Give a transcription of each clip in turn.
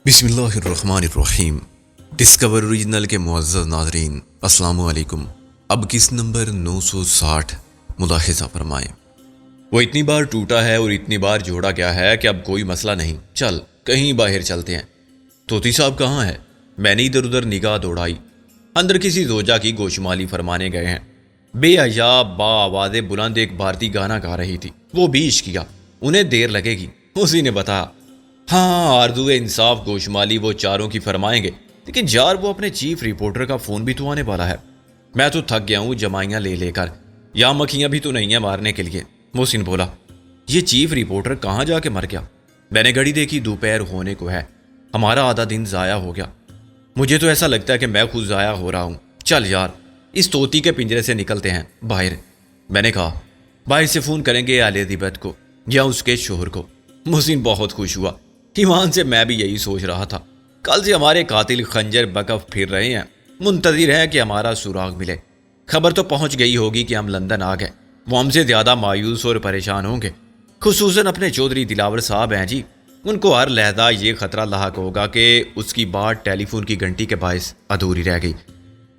بسم اللہ الرحمن الرحیم۔ ڈسکور اوریجنل کے معزز ناظرین، السلام علیکم۔ اب کس نمبر 960 ملاحظہ فرمائیں۔ وہ اتنی بار ٹوٹا ہے اور اتنی بار جوڑا گیا ہے کہ اب کوئی مسئلہ نہیں، چل کہیں باہر چلتے ہیں۔ طوطی صاحب کہاں ہے؟ میں نے ادھر ادھر نگاہ دوڑائی، اندر کسی زوجہ کی گوشمالی فرمانے گئے ہیں۔ بے حیا با آواز بلند ایک بھارتی گانا گا رہی تھی۔ وہ بھی عشق کیا، انہیں دیر لگے گی۔ اسی نے بتایا، ہاں آرزو انصاف گوشمالی وہ چاروں کی فرمائیں گے، لیکن یار وہ اپنے چیف رپورٹر کا فون بھی تو آنے والا ہے۔ میں تو تھک گیا ہوں جمائیاں لے لے کر، یا مکھیاں بھی تو نہیں ہیں مارنے کے لیے۔ محسن بولا، یہ چیف رپورٹر کہاں جا کے مر گیا؟ میں نے گھڑی دیکھی، دوپہر ہونے کو ہے، ہمارا آدھا دن ضائع ہو گیا۔ مجھے تو ایسا لگتا ہے کہ میں خود ضائع ہو رہا ہوں۔ چل یار اس طوطی کے پنجرے سے نکلتے ہیں باہر۔ میں نے کہا، باہر سے فون کریں گے الیزابتھ کو یا اس کے شوہر کو۔ محسن بہت خوش ہوا، ایمان سے میں بھی یہی سوچ رہا تھا۔ کل سے ہمارے قاتل خنجر بکف پھر رہے ہیں، منتظر ہے کہ ہمارا سراغ ملے۔ خبر تو پہنچ گئی ہوگی کہ ہم لندن آ گئے۔ وہ ہم سے زیادہ مایوس اور پریشان ہوں گے، خصوصاً اپنے چودھری دلاور صاحب ہیں جی۔ ان کو ہر لحظہ یہ خطرہ لاحق ہوگا کہ اس کی بات ٹیلی فون کی گھنٹی کے باعث ادھوری رہ گئی۔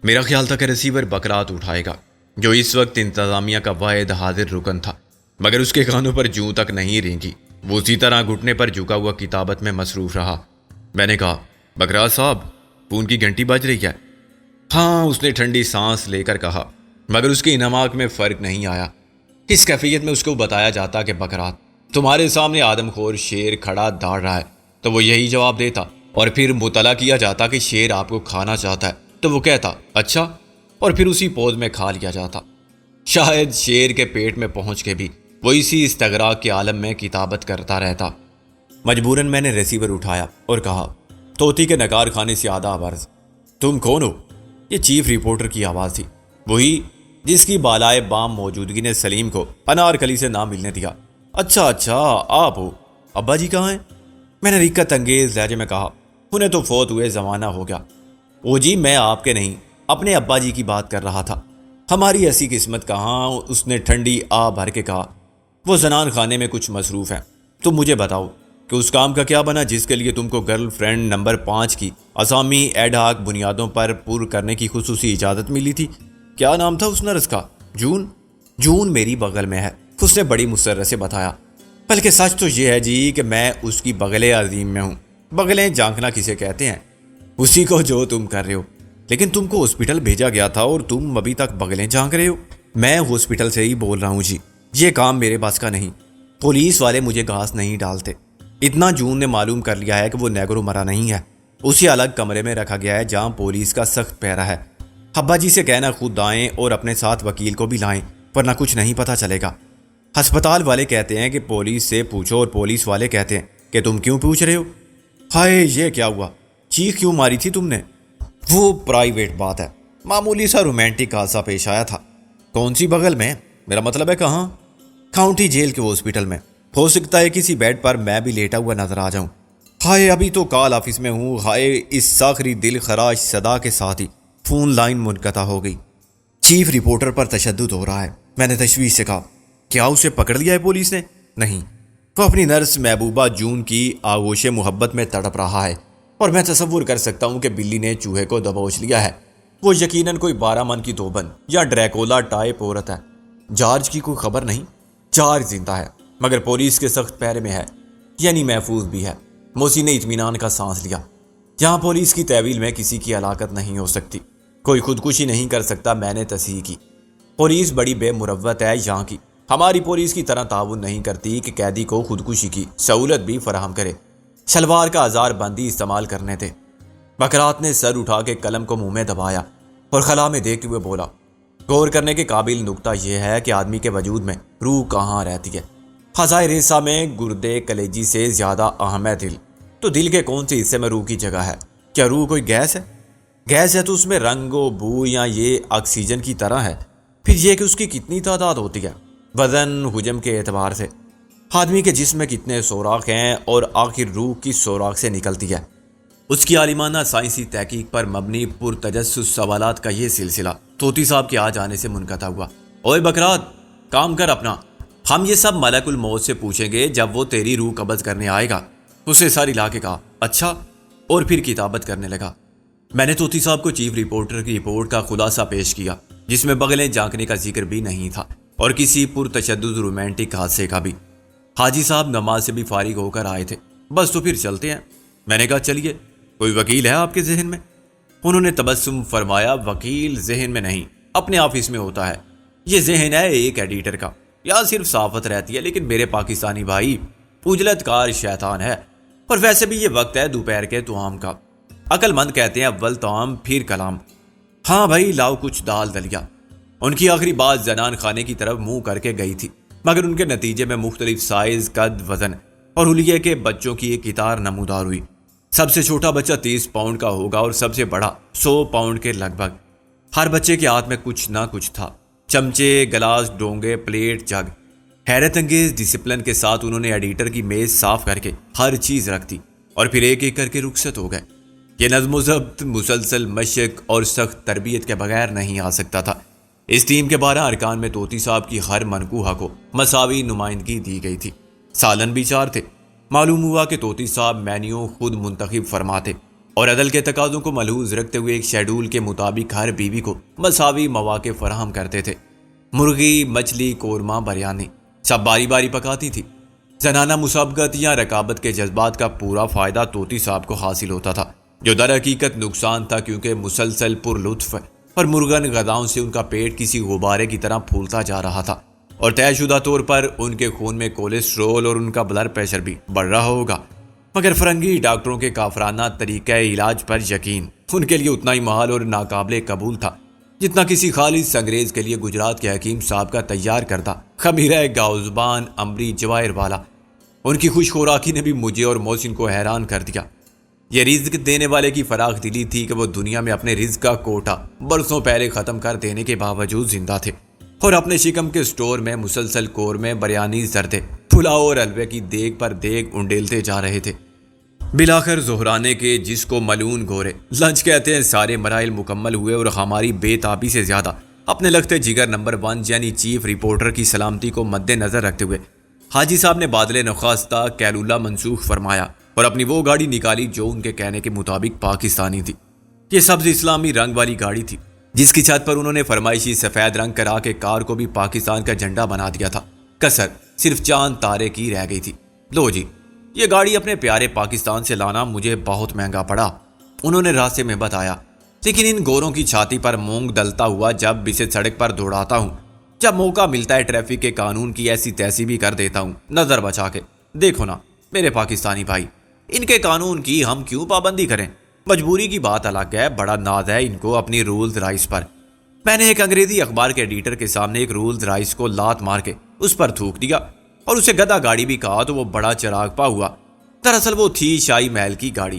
میرا خیال تھا کہ ریسیور بکرات اٹھائے گا، جو اس وقت انتظامیہ کا واحد حاضر رکن تھا، مگر اس کے کانوں پر جوں تک نہیں رینگی۔ وہ اسی طرح گھٹنے پر جھکا ہوا کتابت میں مصروف رہا۔ میں نے کہا، بکرات صاحب فون کی گھنٹی بج رہی ہے؟ ہاں، اس نے ٹھنڈی سانس لے کر کہا، مگر اس کی انہماک میں فرق نہیں آیا۔ اس کیفیت میں اس کو بتایا جاتا کہ بکرات تمہارے سامنے آدم خور شیر کھڑا داڑ رہا ہے تو وہ یہی جواب دیتا، اور پھر مطلع کیا جاتا کہ شیر آپ کو کھانا چاہتا ہے تو وہ کہتا اچھا، اور پھر اسی پوز میں کھا لیا جاتا۔ شاید شیر کے پیٹ میں پہنچ کے بھی وہ اسی استغراق کے عالم میں کتابت کرتا رہتا۔ مجبوراً میں نے ریسیور اٹھایا اور کہا، طوطی کے نگار خانے سے آداب عرض۔ تم کون ہو؟ یہ چیف رپورٹر کی آواز تھی، وہی جس کی بالائے بام موجودگی نے سلیم کو انارکلی سے نہ ملنے دیا۔ اچھا آپ ہو، ابا جی کہاں ہیں؟ میں نے رکت انگیز لہجے میں کہا، انہیں تو فوت ہوئے زمانہ ہو گیا۔ او جی میں آپ کے نہیں، اپنے ابا جی کی بات کر رہا تھا۔ ہماری ایسی قسمت کہاں، اس نے ٹھنڈی آ بھر کے کہا، وہ زنان خانے میں کچھ مصروف ہیں۔ تم مجھے بتاؤ کہ اس کام کا کیا بنا جس کے لیے تم کو گرل فرینڈ نمبر 5 کی اسامی ایڈ ہاک بنیادوں پر پر کرنے کی خصوصی اجازت ملی تھی؟ کیا نام تھا اس نرس کا؟ جون میری بغل میں ہے، اس نے بڑی مسرت سے بتایا۔ بلکہ سچ تو یہ ہے جی کہ میں اس کی بغل عظیم میں ہوں۔ بغلیں جھانکنا کسے کہتے ہیں؟ اسی کو جو تم کر رہے ہو، لیکن تم کو ہاسپٹل بھیجا گیا تھا اور تم ابھی تک بغلیں جھانک رہے ہو۔ میں ہاسپٹل سے ہی بول رہا ہوں جی، یہ کام میرے پاس کا نہیں۔ پولیس والے مجھے گھاس نہیں ڈالتے۔ اتنا جون نے معلوم کر لیا ہے کہ وہ نیگرو مرا نہیں ہے، اسی الگ کمرے میں رکھا گیا ہے جہاں پولیس کا سخت پہرا ہے۔ ابا جی سے کہنا خود آئیں اور اپنے ساتھ وکیل کو بھی لائیں، ورنہ کچھ نہیں پتہ چلے گا۔ ہسپتال والے کہتے ہیں کہ پولیس سے پوچھو، اور پولیس والے کہتے ہیں کہ تم کیوں پوچھ رہے ہو؟ ہائے یہ کیا ہوا، چیخ کیوں ماری تھی تم نے؟ وہ پرائیویٹ بات ہے، معمولی سا رومانٹک حادثہ پیش آیا تھا۔ کون سی بغل میں؟ میرا مطلب ہے کہاں؟ کاؤنٹی جیل کے ہاسپٹل میں۔ ہو سکتا ہے کسی بیڈ پر میں بھی لیٹا ہوا نظر آ جاؤں۔ ہائے ابھی تو کال آفس میں ہوں۔ ہائے اس ساخری دل خراش صدا کے ساتھ ہی فون لائن منقطع ہو گئی۔ چیف رپورٹر پر تشدد ہو رہا ہے، میں نے تشویش سے کہا۔ کیا اسے پکڑ لیا ہے پولیس نے؟ نہیں، وہ اپنی نرس محبوبہ جون کی آغوش محبت میں تڑپ رہا ہے، اور میں تصور کر سکتا ہوں کہ بلی نے چوہے کو دبوچ لیا ہے۔ وہ یقیناً کوئی 12 من کی دوبن یا ڈریکولا ٹائپ عورت ہے۔ جارج کی کوئی خبر نہیں؟ جارج زندہ ہے، مگر پولیس کے سخت پہرے میں ہے، یعنی محفوظ بھی ہے۔ موسی نے اطمینان کا سانس لیا۔ یہاں پولیس کی تحویل میں کسی کی ہلاکت نہیں ہو سکتی، کوئی خودکشی نہیں کر سکتا۔ میں نے تصحیح کی، پولیس بڑی بے مروت ہے یہاں کی، ہماری پولیس کی طرح تعاون نہیں کرتی کہ قیدی کو خودکشی کی سہولت بھی فراہم کرے۔ شلوار کا ہزار بندی استعمال کرنے تھے۔ بکرات نے سر اٹھا کے قلم کو منہ میں دبایا اور خلا میں دیکھتے ہوئے بولا، غور کرنے کے قابل نکتہ یہ ہے کہ آدمی کے وجود میں روح کہاں رہتی ہے؟ فضائے ریسا میں گردے کلیجی سے زیادہ اہم ہے دل، تو دل کے کون سے حصے میں روح کی جگہ ہے؟ کیا روح کوئی گیس ہے؟ گیس ہے تو اس میں رنگ و بو یا یہ آکسیجن کی طرح ہے؟ پھر یہ کہ اس کی کتنی تعداد ہوتی ہے وزن حجم کے اعتبار سے؟ آدمی کے جسم میں کتنے سوراخ ہیں اور آخر روح کی سوراخ سے نکلتی ہے؟ اس کی عالمانہ سائنسی تحقیق پر مبنی پرتجسس سوالات کا یہ سلسلہ طوطی صاحب کے آ جانے سے منقطع ہوا۔ اوے بکرات کام کر اپنا، ہم یہ سب ملک الموت سے پوچھیں گے جب وہ تیری روح قبض کرنے آئے گا۔ اسے سر ہلا کے کہا، اچھا اور پھر کتابت کرنے لگا۔ میں نے طوطی صاحب کو چیف رپورٹر کی رپورٹ کا خلاصہ پیش کیا، جس میں بغلیں جھانکنے کا ذکر بھی نہیں تھا اور کسی پرتشدد رومانٹک حادثے کا بھی۔ حاجی صاحب نماز سے بھی فارغ ہو کر آئے تھے۔ بس تو پھر چلتے ہیں۔ میں نے کہا چلیے، کوئی وکیل ہے آپ کے ذہن میں؟ انہوں نے تبسم فرمایا، وکیل ذہن میں نہیں، اپنے آفس میں ہوتا ہے۔ یہ ذہن ہے ایک ایڈیٹر کا، یا صرف صحافت رہتی ہے، لیکن میرے پاکستانی بھائی اجلت کار شیطان ہے۔ اور ویسے بھی یہ وقت ہے دوپہر کے طعام کا۔ عقل مند کہتے ہیں اول طعام پھر کلام۔ ہاں بھائی لاؤ کچھ دال دلیا۔ ان کی آخری بات زنان خانے کی طرف منہ کر کے گئی تھی، مگر ان کے نتیجے میں مختلف سائز، قد، وزن اور حلیے کے بچوں کی ایک قطار نمودار ہوئی۔ سب سے چھوٹا بچہ 30 پاؤنڈ کا ہوگا اور سب سے بڑا 100 پاؤنڈ کے لگ بھگ۔ ہر بچے کے ہاتھ میں کچھ نہ کچھ تھا، چمچے، گلاس، ڈونگے، پلیٹ، جگ۔ حیرت انگیز ڈسپلن کے ساتھ انہوں نے ایڈیٹر کی میز صاف کر کے ہر چیز رکھ دی اور پھر ایک ایک کر کے رخصت ہو گئے۔ یہ نظم و ضبط مسلسل مشق اور سخت تربیت کے بغیر نہیں آ سکتا تھا۔ اس ٹیم کے 12 ارکان میں طوطی صاحب کی ہر منکوہا کو مساوی نمائندگی دی گئی تھی۔ سالن بھی 4 تھے۔ معلوم ہوا کہ طوطی صاحب مینیو خود منتخب فرماتے اور عدل کے تقاضوں کو ملحوظ رکھتے ہوئے ایک شیڈول کے مطابق ہر بیوی کو مساوی مواقع فراہم کرتے تھے۔ مرغی، مچھلی، قورمہ، بریانی سب باری باری پکاتی تھی۔ زنانہ مسابقت یا رقابت کے جذبات کا پورا فائدہ طوطی صاحب کو حاصل ہوتا تھا، جو در حقیقت نقصان تھا، کیونکہ مسلسل پر لطف اور مرغن غذاؤں سے ان کا پیٹ کسی غبارے کی طرح پھولتا جا رہا تھا اور طے شدہ طور پر ان کے خون میں کولیسٹرول اور ان کا بلڈ پریشر بھی بڑھ رہا ہوگا۔ مگر فرنگی ڈاکٹروں کے کافرانہ طریقہ علاج پر یقین ان کے لیے اتنا ہی محال اور ناقابل قبول تھا جتنا کسی خالص انگریز کے لیے گجرات کے حکیم صاحب کا تیار کردہ خمیرہ گاؤزبان امبری جواہر والا۔ ان کی خوش خوراکی نے بھی مجھے اور محسن کو حیران کر دیا۔ یہ رزق دینے والے کی فراخ دلی تھی کہ وہ دنیا میں اپنے رزق کا کوٹا برسوں پہلے ختم کر دینے کے باوجود زندہ تھے اور اپنے شکم کے سٹور میں مسلسل قورمے، بریانی، زردے، پلاؤ اور حلوے کی دیگ پر دیگ انڈیلتے جا رہے تھے۔ بلاخر ظہرانے کے جس کو ملون گورے لنچ کہتے ہیں سارے مراحل مکمل ہوئے اور ہماری بے تابی سے زیادہ اپنے لخت جگر نمبر 1 یعنی چیف رپورٹر کی سلامتی کو مد نظر رکھتے ہوئے حاجی صاحب نے بادل نخواستہ کیلولہ منسوخ فرمایا اور اپنی وہ گاڑی نکالی جو ان کے کہنے کے مطابق پاکستانی تھی۔ یہ سبز اسلامی رنگ والی گاڑی تھی جس کی چھت پر انہوں نے فرمائشی سفید رنگ کرا کے کار کو بھی پاکستان کا جھنڈا بنا دیا تھا۔ کسر صرف چاند تارے کی رہ گئی تھی۔ لو جی، یہ گاڑی اپنے پیارے پاکستان سے لانا مجھے بہت مہنگا پڑا، انہوں نے راستے میں بتایا، لیکن ان گوروں کی چھاتی پر مونگ ڈلتا ہوا جب اسے سڑک پر دوڑاتا ہوں، جب موقع ملتا ہے ٹریفک کے قانون کی ایسی تیسی بھی کر دیتا ہوں نظر بچا کے۔ دیکھو نا میرے پاکستانی بھائی، ان کے قانون کی ہم کیوں پابندی کریں؟ مجبوری کی بات الگ ہے، بڑا ناز ہے ان کو اپنی رولز رائٹس پر۔ میں نے ایک انگریزی اخبار کے ایڈیٹر کے سامنے ایک رولز رائٹس کو لات مار کے اس پر تھوک دیا اور اسے گدھا گاڑی بھی کہا تو وہ بڑا چراغ پا ہوا۔ دراصل وہ تھی شاہی محل کی گاڑی۔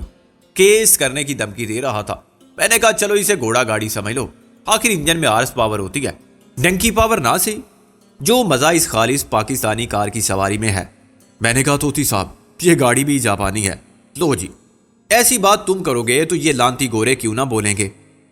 کیس کرنے کی دھمکی دے رہا تھا۔ میں نے کہا چلو اسے گھوڑا گاڑی سمجھ لو، آخر انجن میں ہارس پاور ہوتی ہے، ڈنکی پاور نہ سی۔ جو مزہ اس خالص پاکستانی کار کی سواری میں ہے۔ میں نے کہا طوطی صاحب یہ گاڑی بھی جاپانی ہے۔ لو جی، ایسی بات تم کرو گے تو یہ لانتی گورے کیوں نہ بولیں گے؟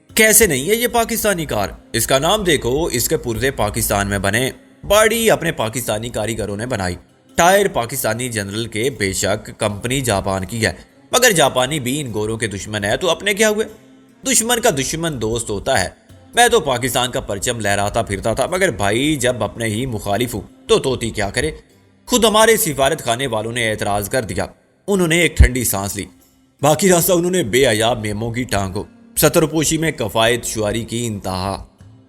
کیسے نہیں ہے یہ پاکستانی کار؟ اس کا نام دیکھو، اس کے پرزے پاکستان میں بنے، باڈی اپنے پاکستانی کاریگروں نے بنائی، ٹائر پاکستانی جنرل کے، بے شک کمپنی جاپان کی ہے، مگر جاپانی بھی ان گوروں کے دشمن ہے تو اپنے کیا ہوئے؟ دشمن کا دشمن دوست ہوتا ہے۔ میں تو پاکستان کا پرچم لہراتا پھرتا تھا، مگر بھائی جب اپنے ہی مخالف ہوں تو طوطی کیا کرے؟ خود ہمارے سفارت خانے والوں نے اعتراض کر دیا۔ انہوں نے ایک ٹھنڈی سانس لی، باقی راستہ انہوں نے بے حیا میموں کی ٹانگوں، ستر پوشی میں کفایت شعاری کی انتہا،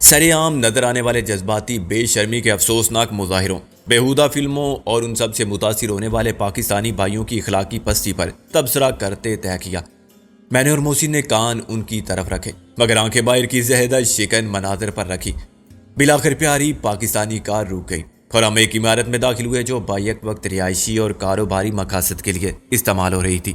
سرے عام نظر آنے والے جذباتی بے شرمی کے افسوسناک مظاہروں، بیہودہ فلموں اور ان سب سے متاثر ہونے والے پاکستانی بھائیوں کی اخلاقی پستی پر تبصرہ کرتے طے کیا۔ میں نے اور محسن نے کان ان کی طرف رکھے، مگر آنکھیں باہر کی زہدہ شکن مناظر پر رکھی۔ بلاخر پیاری پاکستانی کار رک گئی اور ہم ایک عمارت میں داخل ہوئے جو بیک وقت رہائشی اور کاروباری مقاصد کے لیے استعمال ہو رہی تھی۔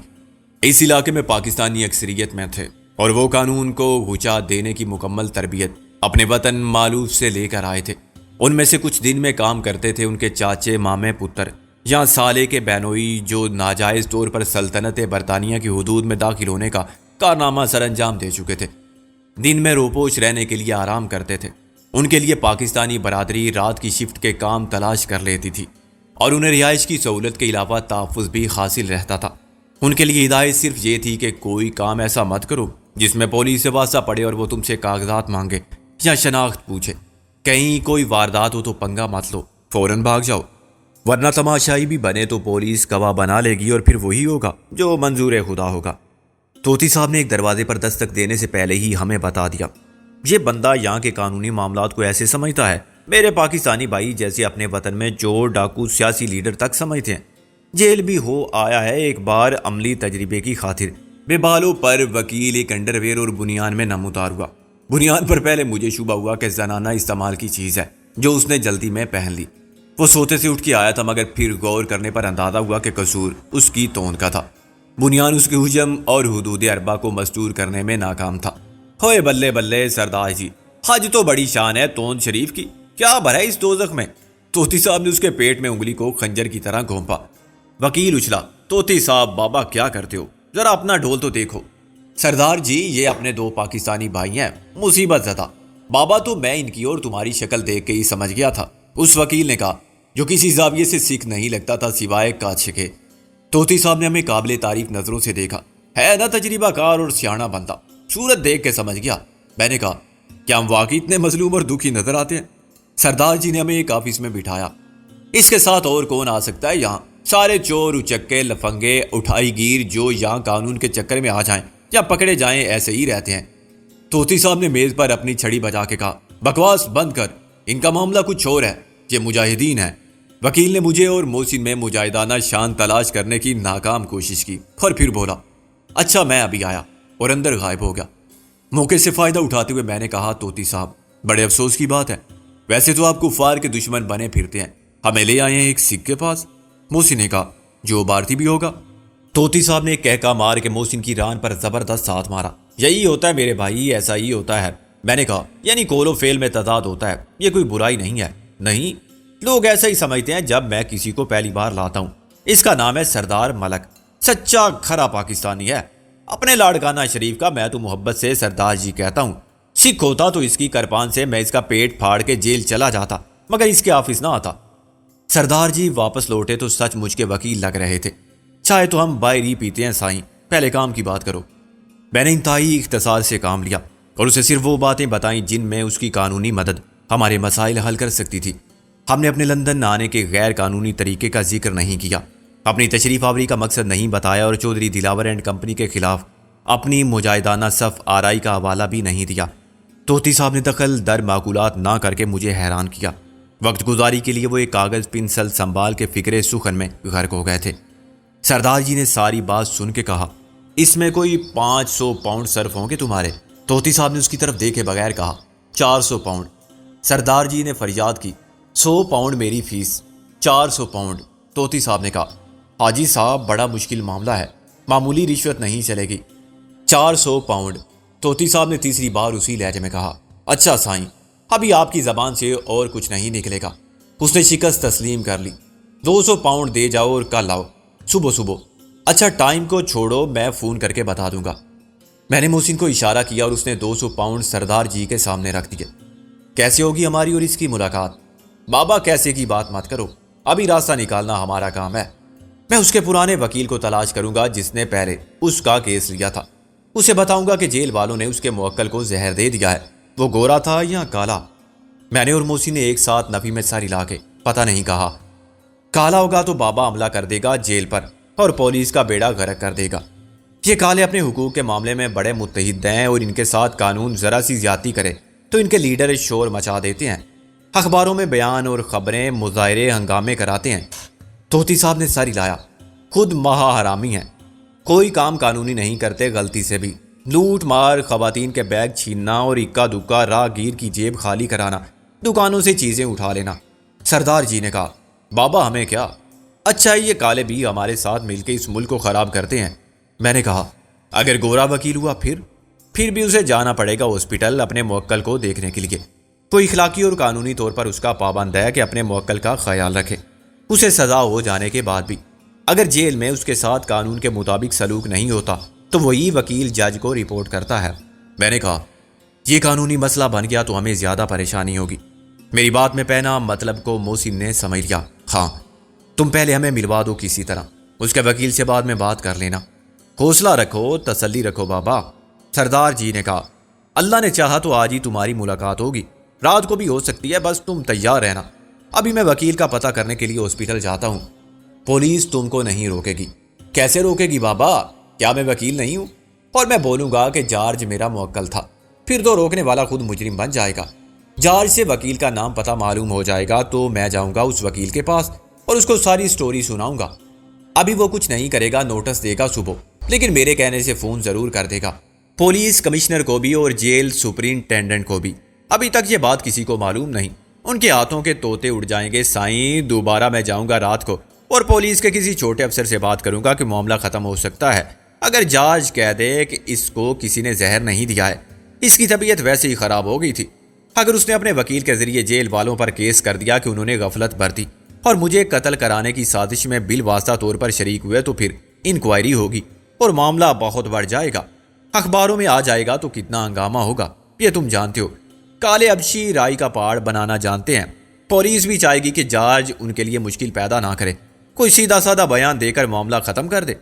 اس علاقے میں پاکستانی اکثریت میں تھے اور وہ قانون کو گھچا دینے کی مکمل تربیت اپنے وطن مالوف سے لے کر آئے تھے۔ ان میں سے کچھ دن میں کام کرتے تھے ان کے چاچے، مامے، پتر یا سالے کے بینوئی جو ناجائز طور پر سلطنت برطانیہ کی حدود میں داخل ہونے کا کارنامہ سر انجام دے چکے تھے۔ دن میں روپوش رہنے کے لیے آرام کرتے تھے۔ ان کے لیے پاکستانی برادری رات کی شفٹ کے کام تلاش کر لیتی تھی اور انہیں رہائش کی سہولت کے علاوہ تحفظ بھی حاصل رہتا تھا۔ ان کے لیے ہدایت صرف یہ تھی کہ کوئی کام ایسا مت کرو جس میں پولیس سے واسطہ پڑے اور وہ تم سے کاغذات مانگے یا شناخت پوچھے. کہیں کوئی واردات ہو تو پنگا مت لو، فوراً بھاگ جاؤ، ورنہ تماشائی بھی بنے تو پولیس گواہ بنا لے گی اور پھر وہی ہوگا جو منظور خدا ہوگا. طوطی صاحب نے ایک دروازے پر دستک دینے سے پہلے ہی ہمیں بتا دیا. یہ بندہ یہاں کے قانونی معاملات کو ایسے سمجھتا ہے میرے پاکستانی بھائی جیسے اپنے وطن میں چور ڈاکو سیاسی لیڈر تک سمجھتے ہیں. جیل بھی ہو آیا ہے ایک بار عملی تجربے کی خاطر. بے بالوں پر وکیل ایک انڈر ویئر اور بنیان میں نمودار ہوا. بنیان پر پہلے مجھے شبہ ہوا کہ زنانہ استعمال کی چیز ہے جو اس نے جلدی میں پہن لی. وہ سوتے سے اٹھ کے آیا تھا مگر پھر غور کرنے پر اندازہ ہوا کہ قصور اس کی توند کا تھا. بنیان اس کے حجم اور حدود اربع کو مستور کرنے میں ناکام تھا. ہوئے بلے بلے سردار جی، حج تو بڑی شان ہے توند شریف کی، کیا بھرا ہے اس دوزخ میں؟ طوطی صاحب نے اس کے پیٹ میں انگلی کو خنجر کی طرح گھونپا. وکیل اچھلا. طوطی صاحب بابا کیا کرتے ہو، ذرا اپنا ڈھول تو دیکھو. سردار جی یہ اپنے دو پاکستانی بھائی ہیں مصیبت زدہ. بابا تو میں ان کی اور تمہاری شکل دیکھ کے ہی سمجھ گیا تھا، اس وکیل نے کہا جو کسی زاویے سے سکھ نہیں لگتا تھا سوائے کاچ کے. طوطی صاحب نے ہمیں قابل تعریف نظروں سے دیکھا. ہے نا تجربہ کار اور سیاںہ بندہ، صورت دیکھ کے سمجھ گیا. میں نے کہا کیا ہم واقعی اتنے مظلوم اور دکھی نظر آتے ہیں؟ سردار جی نے ہمیں ایک آفس میں بٹھایا. اس کے ساتھ اور کون آ سکتا ہے یہاں؟ سارے چور اچکے لفنگے اٹھائی گیر جو یہاں قانون کے چکر میں آ جائیں یا پکڑے جائیں ایسے ہی رہتے ہیں. طوطی صاحب نے میز پر اپنی چھڑی بجا کے کہا بکواس بند کر، ان کا معاملہ کچھ اور ہے، یہ مجاہدین ہیں. وکیل نے مجھے اور محسن میں مجاہدانہ شان تلاش کرنے کی ناکام کوشش کی اور پھر بولا اچھا میں ابھی آیا، اور اندر غائب ہو گیا. موقع سے فائدہ اٹھاتے ہوئے میں نے کہا طوطی صاحب بڑے افسوس کی بات ہے، ویسے تو آپ کفار کے دشمن بنے پھرتے ہیں، ہمیں لے آئے ہیں ایک سکھ کے پاس. محسن نے کہا جو بھارتی بھی ہوگا. طوطی صاحب نے ایک کہکا مار کے محسن کی ران پر زبردست ہاتھ مارا. یہی ہوتا ہے میرے بھائی، ایسا ہی ہوتا ہے. میں نے کہا یعنی کول و فیل میں تضاد ہوتا ہے، یہ کوئی برائی نہیں ہے. نہیں، لوگ ایسا ہی سمجھتے ہیں جب میں کسی کو پہلی بار لاتا ہوں. اس کا نام ہے سردار ملک، سچا کھرا پاکستانی ہے. اپنے لاڑکانہ شریف کا میں تو محبت سے سردار جی کہتا ہوں. سکھ ہوتا تو اس کی کرپان سے میں اس کا پیٹ پھاڑ کے جیل چلا جاتا مگر اس کے آفس نہ آتا. سردار جی واپس لوٹے تو سچ مجھ کے وکیل لگ رہے تھے. چائے تو ہم باہر ہی پیتے ہیں سائیں، پہلے کام کی بات کرو. میں نے انتہائی اختصار سے کام لیا اور اسے صرف وہ باتیں بتائیں جن میں اس کی قانونی مدد ہمارے مسائل حل کر سکتی تھی. ہم نے اپنے لندن آنے کے غیر قانونی طریقے کا ذکر نہیں کیا، اپنی تشریف آوری کا مقصد نہیں بتایا اور چودھری دلاور اینڈ کمپنی کے خلاف اپنی مجاہدانہ صف آرائی کا حوالہ بھی نہیں دیا. طوطی صاحب نے دخل در معقولات نہ کر کے مجھے حیران کیا. وقت گزاری کے لیے وہ ایک کاغذ پنسل سنبھال کے فکرے سخن میں غرق ہو گئے تھے. سردار جی نے ساری بات سن کے کہا اس میں کوئی 500 پاؤنڈ صرف ہوں گے تمہارے؟ طوطی صاحب نے اس کی طرف دیکھے بغیر کہا 400 پاؤنڈ. سردار جی نے فریاد کی 100 پاؤنڈ میری فیس. 400 پاؤنڈ. طوطی صاحب نے کہا حاجی صاحب بڑا مشکل معاملہ ہے، معمولی رشوت نہیں چلے گی. 400 پاؤنڈ. طوطی صاحب نے تیسری بار اسی لہجے میں کہا اچھا سائیں، ابھی آپ کی زبان سے اور کچھ نہیں نکلے گا. اس نے شکست تسلیم کر لی. 200 پاؤنڈ دے جاؤ اور کل آؤ صبح. اچھا ٹائم کو چھوڑو، میں فون کر کے بتا دوں گا. میں نے محسن کو اشارہ کیا اور اس نے 200 پاؤنڈ سردار جی کے سامنے رکھ دیے. کیسے ہوگی ہماری اور اس کی ملاقات؟ بابا کیسے کی بات مت کرو، ابھی راستہ نکالنا ہمارا کام ہے. میں اس کے پرانے وکیل کو تلاش کروں گا جس نے پہلے اس کا کیس لیا تھا. اسے بتاؤں گا کہ جیل والوں نے اس کے موکل کو زہر دے دیا ہے. وہ گورا تھا یا کالا؟ میں نے اور محسن نے ایک ساتھ نفی میں سر ہلا کے پتہ نہیں کہا. کالا ہوگا تو بابا حملہ کر دے گا جیل پر اور پولیس کا بیڑا غرق کر دے گا. یہ کالے اپنے حقوق کے معاملے میں بڑے متحد ہیں اور ان کے ساتھ قانون ذرا سی زیادتی کرے تو ان کے لیڈر شور مچا دیتے ہیں، اخباروں میں بیان اور خبریں مظاہرے ہنگامے کراتے ہیں. طوطی صاحب نے سر ہلایا. خود مہا حرامی ہیں، کوئی کام قانونی نہیں کرتے، غلطی سے بھی لوٹ مار، خواتین کے بیگ چھیننا اور اکا دکا راہ گیر کی جیب خالی کرانا، دکانوں سے چیزیں اٹھا لینا. سردار جی نے کہا بابا ہمیں کیا، اچھا یہ کالے بھی ہمارے ساتھ مل کے اس ملک کو خراب کرتے ہیں. میں نے کہا اگر گورا وکیل ہوا پھر بھی اسے جانا پڑے گا ہاسپٹل اپنے موکل کو دیکھنے کے لیے. کوئی اخلاقی اور قانونی طور پر اس کا پابند ہے کہ اپنے موکل کا خیال رکھے. اسے سزا ہو جانے کے بعد بھی اگر جیل میں اس کے ساتھ قانون کے مطابق سلوک نہیں ہوتا تو وہی وکیل جج کو رپورٹ کرتا ہے. میں نے کہا یہ قانونی مسئلہ بن گیا تو ہمیں زیادہ پریشانی ہوگی. میری بات میں پہنا مطلب کو محسن نے سمجھ لیا. ہاں تم پہلے ہمیں ملوا دو کسی طرح. اس کے وکیل سے بعد میں بات کر لینا. حوصلہ رکھو, تسلی رکھو بابا. سردار جی نے کہا, اللہ نے چاہا تو آج ہی تمہاری ملاقات ہوگی, رات کو بھی ہو سکتی ہے, بس تم تیار رہنا. ابھی میں وکیل کا پتہ کرنے کے لیے ہاسپٹل جاتا ہوں. پولیس تم کو نہیں روکے گی. کیسے روکے گی بابا, کیا میں وکیل نہیں ہوں؟ اور میں بولوں گا کہ جارج میرا موکل تھا, پھر تو روکنے والا خود مجرم بن جائے گا. جارج سے وکیل کا نام پتہ معلوم ہو جائے گا تو میں جاؤں گا اس وکیل کے پاس اور اس کو ساری سٹوری سناؤں گا. ابھی وہ کچھ نہیں کرے گا, نوٹس دے گا صبح, لیکن میرے کہنے سے فون ضرور کر دے گا, پولیس کمشنر کو بھی اور جیل سپرنٹینڈنٹ کو بھی. ابھی تک یہ بات کسی کو معلوم نہیں. ان کے ہاتھوں کے طوطے اڑ جائیں گے. سائیں, دوبارہ میں جاؤں گا رات کو اور پولیس کے کسی چھوٹے افسر سے بات کروں گا کہ معاملہ ختم ہو سکتا ہے اگر جارج کہہ دے کہ اس کو کسی نے زہر نہیں دیا ہے, اس کی طبیعت ویسے ہی خراب ہو گئی تھی. اگر اس نے اپنے وکیل کے ذریعے جیل والوں پر کیس کر دیا کہ انہوں نے غفلت برتی اور مجھے قتل کرانے کی سازش میں بالواسطہ طور پر شریک ہوئے, تو پھر انکوائری ہوگی اور معاملہ بہت بڑھ جائے گا. اخباروں میں آ جائے گا تو کتنا ہنگامہ ہوگا یہ تم جانتے ہو. کالے ابشی رائی کا پہاڑ بنانا جانتے ہیں. پولیس بھی چاہے گی کہ جارج ان کے لیے مشکل پیدا نہ کرے, کوئی سیدھا سادہ بیان دے کر معاملہ ختم کر دے.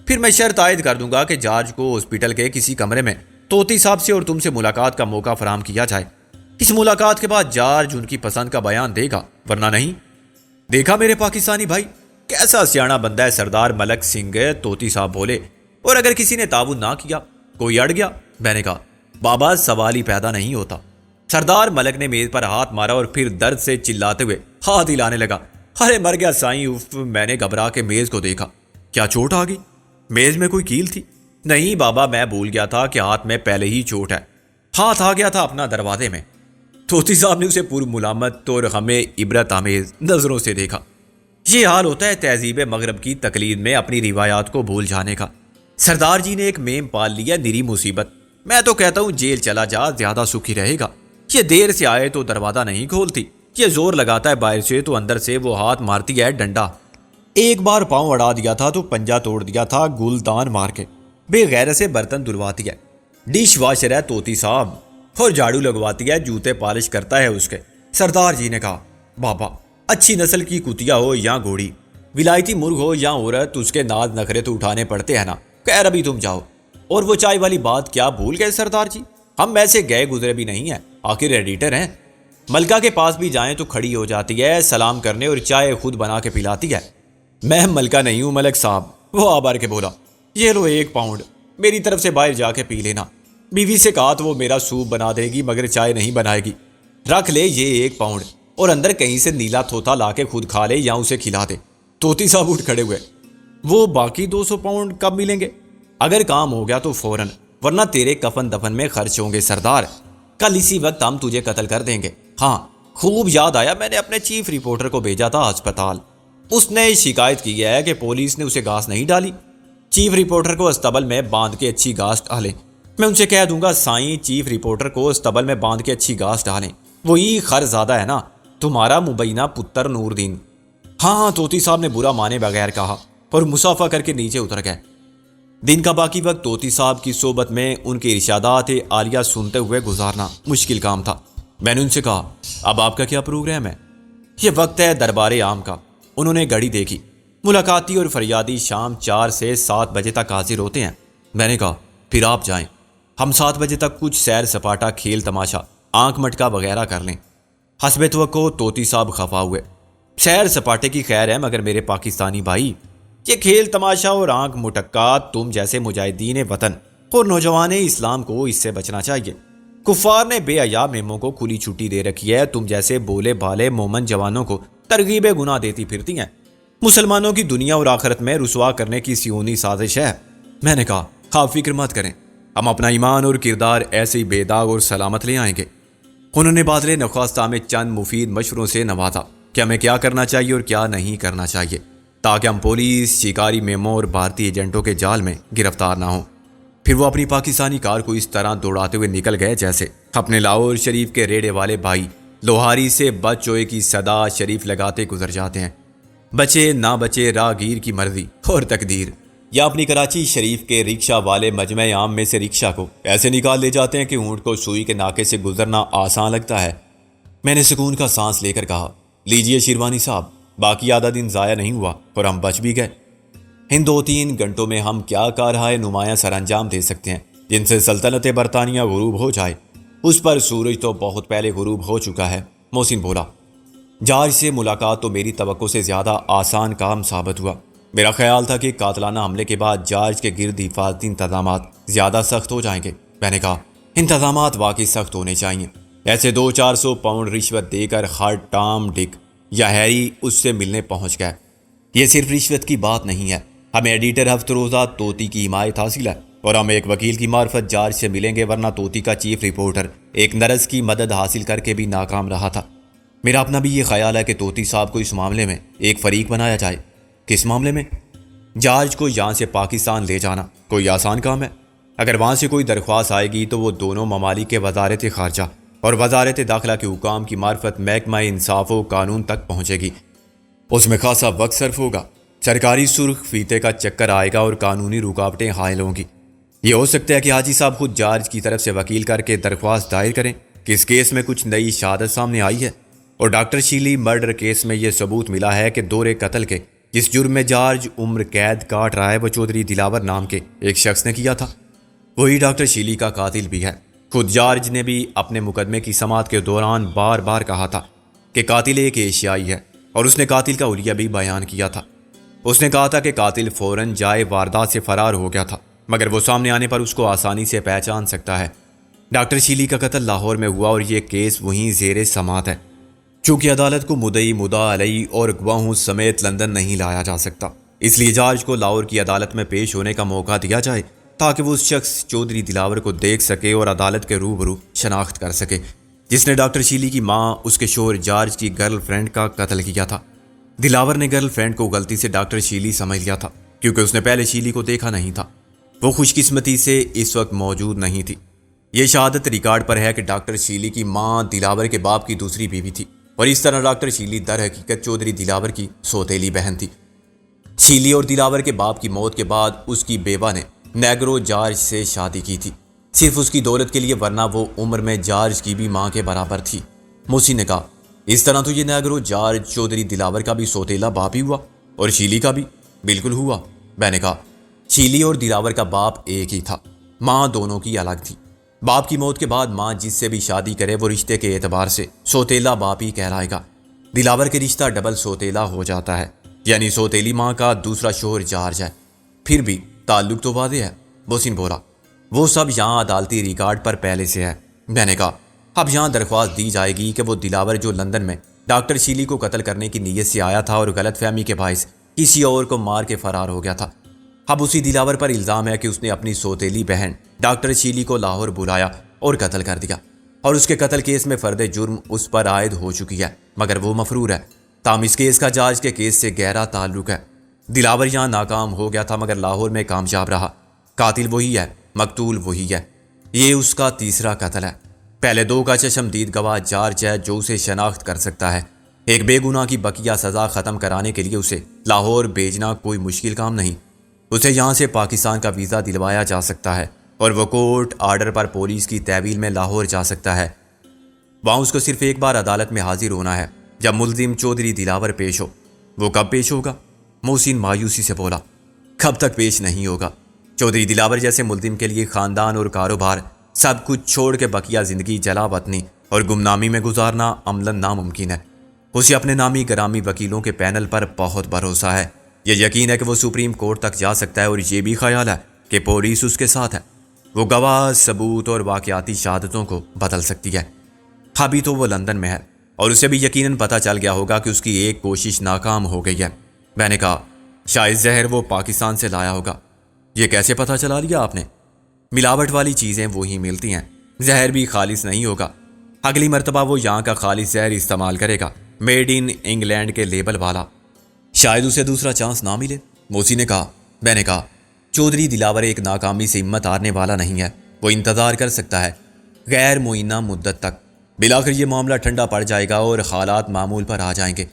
پھر میں شرط عائد کر دوں گا کہ جارج کو ہاسپٹل کے کسی کمرے میں طوطی صاحب سے اور تم سے ملاقات کا موقع فراہم کیا جائے. اس ملاقات کے بعد جارج ان کی پسند کا بیان دے گا, ورنہ نہیں. دیکھا میرے پاکستانی بھائی, کیسا سیاڑا بندہ ہے سردار ملک سنگھ, طوطی صاحب بولے. اور اگر کسی نے تعاون نہ کیا, کوئی اڑ گیا؟ میں نے کہا, بابا سوال ہی پیدا نہیں ہوتا. سردار ملک نے میز پر ہاتھ مارا اور پھر درد سے چلاتے ہوئے ہاتھ ہلانے لگا. ارے مر گیا سائیں, اف. میں نے گھبرا کے میز کو دیکھا. کیا چوٹ آ گئی؟ میز میں کوئی کیل تھی؟ نہیں بابا, میں بھول گیا تھا کہ ہاتھ میں پہلے ہی چوٹ ہے. ہاتھ آ گیا تھا اپنا دروازے میں. طوطی صاحب نے اسے پر ملامت اور ہمیں عبرت آمیز نظروں سے دیکھا. یہ حال ہوتا ہے تہذیب مغرب کی تقلید میں اپنی روایات کو بھول جانے کا. سردار جی نے ایک میم پال لیا, نری مصیبت. میں تو کہتا ہوں جیل چلا جا, زیادہ سکھی رہے گا. یہ دیر سے آئے تو دروازہ نہیں کھولتی, یہ زور لگاتا ہے باہر سے تو اندر سے وہ ہاتھ مارتی ہے ڈنڈا. ایک بار پاؤں اڑا دیا تھا تو پنجہ توڑ دیا تھا گلدان مار کے. بے غیرت سے برتن دھلواتی ہے, ڈش واشر ہے طوطی صاحب, اور جھاڑو لگواتی ہے, جوتے پالش کرتا ہے اس کے. سردار جی نے کہا, بابا اچھی نسل کی کتیا ہو یا گھوڑی, ولایتی مرغ ہو یا عورت, اس کے ناز نخرے تو اٹھانے پڑتے ہیں نا. خیر ابھی تم جاؤ. اور وہ چائے والی بات کیا بھول گئے سردار جی؟ ہم ایسے گئے گزرے بھی نہیں ہیں, آخر ایڈیٹر ہیں. ملکہ کے پاس بھی جائیں تو کھڑی ہو جاتی ہے سلام کرنے اور چائے خود بنا کے پلاتی ہے. میں ملکہ نہیں ہوں ملک صاحب. وہ آبار کے بولا, یہ لو 1 پاؤنڈ, میری طرف سے باہر جا کے پی لینا. بیوی سے کہا تو وہ میرا سوپ بنا دے گی مگر چائے نہیں بنائے گی. رکھ لے یہ 1 پاؤنڈ, اور اندر کہیں سے نیلا تھوتا لا کے خود کھا لے یا اسے کھلا دے. طوطی صاحب اٹھ کھڑے ہوئے. وہ باقی 200 پاؤنڈ کب ملیں گے؟ اگر کام ہو گیا تو فوراً, ورنہ تیرے کفن دفن میں خرچ ہوں گے سردار. کل اسی وقت ہم تجھے قتل کر دیں گے. ہاں خوب یاد آیا, میں نے اپنے چیف رپورٹر کو بھیجا تھا ہسپتال. اس نے شکایت کی ہے کہ پولیس نے اسے گھاس نہیں ڈالی. چیف رپورٹر کو استبل میں باندھ کے اچھی گھاس ڈالیں. میں ان سے کہہ دوں گا سائیں چیف رپورٹر کو استبل میں باندھ کے اچھی گھاس ڈالیں. وہی خرزادہ ہے نا تمہارا مبینہ پتر نور دین. ہاں طوطی صاحب نے برا مانے بغیر کہا اور مسافہ کر کے نیچے اتر گئے. دن کا باقی وقت طوطی صاحب کی صحبت میں ان کے ارشادات عالیہ سنتے ہوئے گزارنا مشکل کام تھا. میں نے ان سے کہا, اب آپ کا کیا پروگرام ہے؟ یہ وقت ہے دربار عام کا. انہوں نے گھڑی دیکھی. ملاقاتی اور فریادی شام 4 سے 7 بجے تک حاضر ہوتے ہیں. میں نے کہا, پھر آپ جائیں, ہم 7 بجے تک کچھ سیر سپاٹا, کھیل تماشا, آنکھ مٹکا وغیرہ کر لیں. حسب توقع طوطی صاحب خفا ہوئے. سیر سپاٹے کی خیر ہے مگر میرے پاکستانی بھائی, یہ کھیل تماشا اور آنکھ مٹکا تم جیسے مجاہدین وطن اور نوجوان اسلام کو اس سے بچنا چاہیے. کفار نے بے حیا میموں کو کھلی چھٹی دے رکھی ہے, تم جیسے بولے بالے مومن جوانوں کو ترغیب گناہ دیتی پھرتی ہیں. مسلمانوں کی دنیا اور آخرت میں رسوا کرنے کی سیونی سازش ہے. میں نے کہا, آپ فکر مت کریں, ہم اپنا ایمان اور کردار ایسے ہی بے داغ اور سلامت لے آئیں گے. انہوں نے بادل نخواستہ میں چند مفید مشوروں سے نوازا کہ ہمیں کیا کرنا چاہیے اور کیا نہیں کرنا چاہیے, تاکہ ہم پولیس, شکاری میموں اور بھارتی ایجنٹوں کے جال میں گرفتار نہ ہوں. پھر وہ اپنی پاکستانی کار کو اس طرح دوڑاتے ہوئے نکل گئے جیسے اپنے لاہور شریف کے ریڑے والے بھائی لوہاری سے بچ چوئے کی صدا شریف لگاتے گزر جاتے ہیں. بچے نہ بچے راہگیر کی مرضی اور تقدیر. یا اپنی کراچی شریف کے رکشہ والے مجمع عام میں سے رکشہ کو ایسے نکال لے جاتے ہیں کہ اونٹ کو سوئی کے ناکے سے گزرنا آسان لگتا ہے. میں نے سکون کا سانس لے کر کہا, لیجئے شیروانی صاحب, باقی آدھا دن ضائع نہیں ہوا اور ہم بچ بھی گئے. ان 2-3 گھنٹوں میں ہم کیا کارہائے نمایاں سر انجام دے سکتے ہیں جن سے سلطنت برطانیہ غروب ہو جائے؟ اس پر سورج تو بہت پہلے غروب ہو چکا ہے، محسن بولا۔ جارج سے ملاقات تو میری توقع سے زیادہ آسان کام ثابت ہوا۔ میرا خیال تھا کہ قاتلانہ حملے کے بعد جارج کے گرد حفاظتی انتظامات زیادہ سخت ہو جائیں گے۔ میں نے کہا انتظامات واقعی سخت ہونے چاہیے۔ ایسے 200-400 پاؤنڈ رشوت دے کر ہر ٹام، ڈک یا ہیری اس سے ملنے پہنچ گئے۔ یہ صرف رشوت کی بات نہیں ہے، ہمیں ایڈیٹر ہفتہ روزہ توتی کی حمایت حاصل ہے اور ہم ایک وکیل کی معرفت جارج سے ملیں گے، ورنہ توتی کا چیف رپورٹر ایک نرس کی مدد حاصل کر کے بھی ناکام رہا تھا۔ میرا اپنا بھی یہ خیال ہے کہ توتی صاحب کو اس معاملے میں ایک فریق بنایا جائے۔ کس معاملے میں؟ جارج کو یہاں سے پاکستان لے جانا کوئی آسان کام ہے؟ اگر وہاں سے کوئی درخواست آئے گی تو وہ دونوں ممالک کے وزارت خارجہ اور وزارت داخلہ کے حکام کی معرفت محکمہ انصاف و قانون تک پہنچے گی۔ اس میں خاصا وقت صرف ہوگا، سرکاری سرخ فیتے کا چکر آئے گا اور قانونی رکاوٹیں حائل ہوں گی۔ یہ ہو سکتا ہے کہ حاجی صاحب خود جارج کی طرف سے وکیل کر کے درخواست دائر کریں کہ اس کیس میں کچھ نئی شہادت سامنے آئی ہے اور ڈاکٹر شیلی مرڈر کیس میں یہ ثبوت ملا ہے کہ دورے قتل کے جس جرم میں جارج عمر قید کاٹ رہا ہے وہ چودھری دلاور نام کے ایک شخص نے کیا تھا۔ وہی ڈاکٹر شیلی کا قاتل بھی ہے۔ خود جارج نے بھی اپنے مقدمے کی سماعت کے دوران بار بار کہا تھا کہ قاتل ایک ایشیائی ہے اور اس نے قاتل کا حلیہ بھی بیان کیا تھا۔ اس نے کہا تھا کہ قاتل فوراً جائے واردات سے فرار ہو گیا تھا، مگر وہ سامنے آنے پر اس کو آسانی سے پہچان سکتا ہے۔ ڈاکٹر شیلی کا قتل لاہور میں ہوا اور یہ کیس وہیں زیر سماعت ہے۔ چونکہ عدالت کو مدعی، مدعا علیہ اور گواہوں سمیت لندن نہیں لایا جا سکتا، اس لیے جارج کو لاہور کی عدالت میں پیش ہونے کا موقع دیا جائے تاکہ وہ اس شخص چودھری دلاور کو دیکھ سکے اور عدالت کے روبرو شناخت کر سکے جس نے ڈاکٹر شیلی کی ماں، اس کے شوہر جارج کی گرل فرینڈ کا قتل کیا تھا۔ دلاور نے گرل فرینڈ کو غلطی سے ڈاکٹر شیلی سمجھ لیا تھا کیونکہ اس نے پہلے شیلی کو دیکھا نہیں تھا۔ وہ خوش قسمتی سے اس وقت موجود نہیں تھی۔ یہ شہادت ریکارڈ پر ہے کہ ڈاکٹر شیلی کی ماں دلاور کے باپ کی دوسری بیوی تھی اور اس طرح ڈاکٹر شیلی در حقیقت چودھری دلاور کی سوتیلی بہن تھی۔ شیلی اور دلاور کے باپ کی موت کے بعد اس کی بیوہ نے نیگرو جارج سے شادی کی تھی، صرف اس کی دولت کے لیے، ورنہ وہ عمر میں جارج کی بھی ماں کے برابر تھی۔ موسی نے کہا اس طرح تو یہ نیگرو جارج چودھری دلاور کا بھی سوتیلا باپ ہی ہوا اور شیلی کا بھی۔ بالکل ہوا۔ میں نے کہا شیلی اور دلاور کا باپ ایک ہی تھا، ماں دونوں کی الگ تھی۔ باپ کی موت کے بعد ماں جس سے بھی شادی کرے وہ رشتے کے اعتبار سے سوتیلا باپ ہی کہلائے گا۔ دلاور کے رشتہ ڈبل سوتیلا ہو جاتا ہے، یعنی سوتیلی ماں کا دوسرا شوہر جارج ہے۔ پھر بھی تعلق تو واضح ہے، محسن بولا۔ وہ سب یہاں عدالتی ریکارڈ پر پہلے سے ہے۔ میں نے کہا اب یہاں درخواست دی جائے گی کہ وہ دلاور جو لندن میں ڈاکٹر شیلی کو قتل کرنے کی نیت سے آیا تھا اور غلط فہمی کے باعث کسی اور کو مار کے فرار ہو گیا تھا، اب اسی دلاور پر الزام ہے کہ اس نے اپنی سوتیلی بہن ڈاکٹر شیلی کو لاہور بلایا اور قتل کر دیا، اور اس کے قتل کیس میں فرد جرم اس پر عائد ہو چکی ہے، مگر وہ مفرور ہے۔ تاہم اس کیس کا جارج کے کیس سے گہرا تعلق ہے۔ دلاور یہاں ناکام ہو گیا تھا مگر لاہور میں کامیاب رہا۔ قاتل وہی ہے، مقتول وہی ہے۔ یہ اس کا تیسرا قتل ہے۔ پہلے دو کا چشمدید گواہ جارج ہے جو اسے شناخت کر سکتا ہے۔ ایک بے گناہ کی بقیہ سزا ختم کرانے کے لیے اسے لاہور بھیجنا کوئی مشکل کام نہیں۔ اسے یہاں سے پاکستان کا ویزا دلوایا جا سکتا ہے اور وہ کورٹ آرڈر پر پولیس کی تحویل میں لاہور جا سکتا ہے۔ وہاں اس کو صرف ایک بار عدالت میں حاضر ہونا ہے جب ملزم چودھری دلاور پیش ہو۔ وہ کب پیش ہوگا؟ محسن مایوسی سے بولا۔ کب تک پیش نہیں ہوگا؟ چودھری دلاور جیسے ملزم کے لیے خاندان اور کاروبار سب کچھ چھوڑ کے بقیہ زندگی جلا وطنی اور گمنامی میں گزارنا عملاً ناممکن ہے۔ اسے اپنے نامی گرامی وکیلوں کے پینل پر بہت بھروسہ ہے۔ یہ یقین ہے کہ وہ سپریم کورٹ تک جا سکتا ہے اور یہ بھی خیال ہے کہ پولیس اس کے ساتھ ہے۔ وہ گواہ، ثبوت اور واقعاتی شہادتوں کو بدل سکتی ہے۔ ابھی تو وہ لندن میں ہے اور اسے بھی یقیناً پتہ چل گیا ہوگا کہ اس کی ایک کوشش ناکام ہو گئی ہے۔ میں نے کہا شاید زہر وہ پاکستان سے لایا ہوگا۔ یہ کیسے پتہ چلا لیا آپ نے؟ ملاوٹ والی چیزیں وہی ملتی ہیں، زہر بھی خالص نہیں ہوگا۔ اگلی مرتبہ وہ یہاں کا خالص زہر استعمال کرے گا، میڈ ان انگلینڈ کے لیبل والا۔ شاید اسے دوسرا چانس نہ ملے، موسی نے کہا۔ میں نے کہا چودھری دلاور ایک ناکامی سے ہمت ہارنے والا نہیں ہے، وہ انتظار کر سکتا ہے غیر معینہ مدت تک۔ بالآخر یہ معاملہ ٹھنڈا پڑ جائے گا اور حالات معمول پر آ جائیں گے۔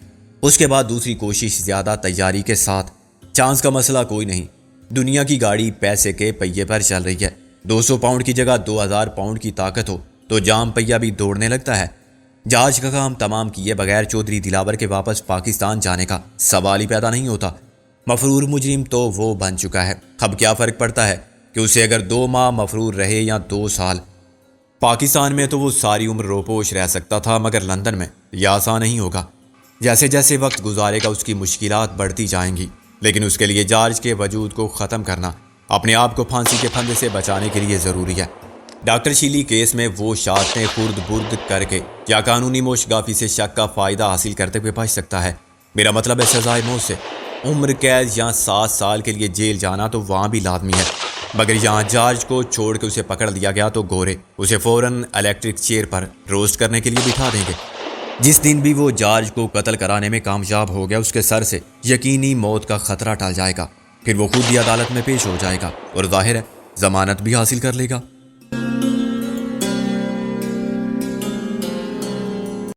اس کے بعد دوسری کوشش زیادہ تیاری کے ساتھ۔ چانس کا مسئلہ کوئی نہیں، دنیا کی گاڑی پیسے کے پہیے پر چل رہی ہے۔ 200 پاؤنڈ کی جگہ 2000 پاؤنڈ کی طاقت ہو تو جام پہیہ بھی دوڑنے لگتا ہے۔ جارج کا کام تمام کیے بغیر چودھری دلاور کے واپس پاکستان جانے کا سوال ہی پیدا نہیں ہوتا۔ مفرور مجرم تو وہ بن چکا ہے، اب کیا فرق پڑتا ہے کہ اسے اگر 2 ماہ مفرور رہے یا 2 سال۔ پاکستان میں تو وہ ساری عمر روپوش رہ سکتا تھا، مگر لندن میں یہ آسان نہیں ہوگا۔ جیسے جیسے وقت گزارے گا اس کی مشکلات بڑھتی جائیں گی، لیکن اس کے لیے جارج کے وجود کو ختم کرنا اپنے آپ کو پھانسی کے پھندے سے بچانے کے لیے ضروری ہے۔ ڈاکٹر شیلی کیس میں وہ شارطیں خرد برد کر کے یا قانونی موشگافی سے شک کا فائدہ حاصل کرتے ہوئے بچ سکتا ہے۔ میرا مطلب ہے سزائے موت سے۔ عمر قید یا 7 سال کے لیے جیل جانا تو وہاں بھی لازمی ہے، مگر یہاں جارج کو چھوڑ کے اسے پکڑ لیا گیا تو گورے اسے فوراً الیکٹرک چیئر پر روسٹ کرنے کے لیے بٹھا دیں گے۔ جس دن بھی وہ جارج کو قتل کرانے میں کامیاب ہو گیا، اس کے سر سے یقینی موت کا خطرہ ٹل جائے گا، پھر وہ خود بھی عدالت میں پیش ہو جائے گا اور ظاہر ہے ضمانت بھی حاصل کر لے گا۔